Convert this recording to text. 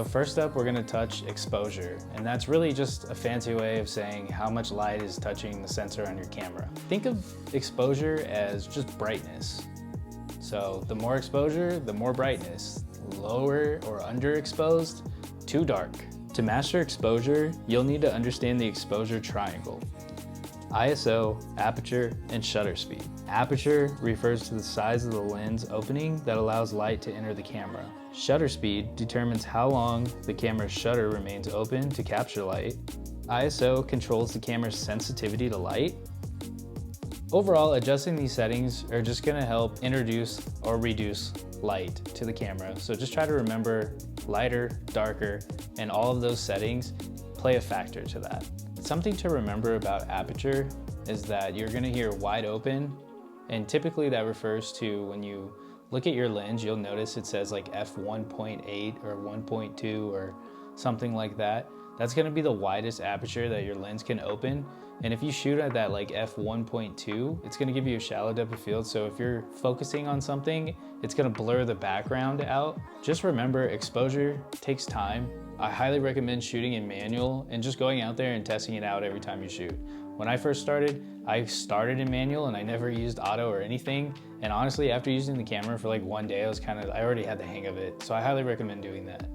So first up, we're gonna touch exposure, and that's really just a fancy way of saying how much light is touching the sensor on your camera. Think of exposure as just brightness. So the more exposure, the more brightness. Lower or underexposed, too dark. To master exposure, you'll need to understand the exposure triangle: ISO, aperture, and shutter speed. Aperture refers to the size of the lens opening that allows light to enter the camera. Shutter speed determines how long the camera's shutter remains open to capture light. ISO controls the camera's sensitivity to light. Overall, adjusting these settings are just gonna help introduce or reduce light to the camera. So just try to remember lighter, darker, and all of those settings play a factor to that. Something to remember about aperture is that you're gonna hear wide open, and typically that refers to when you look at your lens, you'll notice it says like f1.8 or 1.2 or something like that. That's gonna be the widest aperture that your lens can open. And if you shoot at that like f1.2, it's gonna give you a shallow depth of field. So if you're focusing on something, it's gonna blur the background out. Just remember, exposure takes time. I highly recommend shooting in manual and just going out there and testing it out every time you shoot. When I first started, I started in manual and I never used auto or anything. And honestly, after using the camera for like one day, I already had the hang of it. So I highly recommend doing that.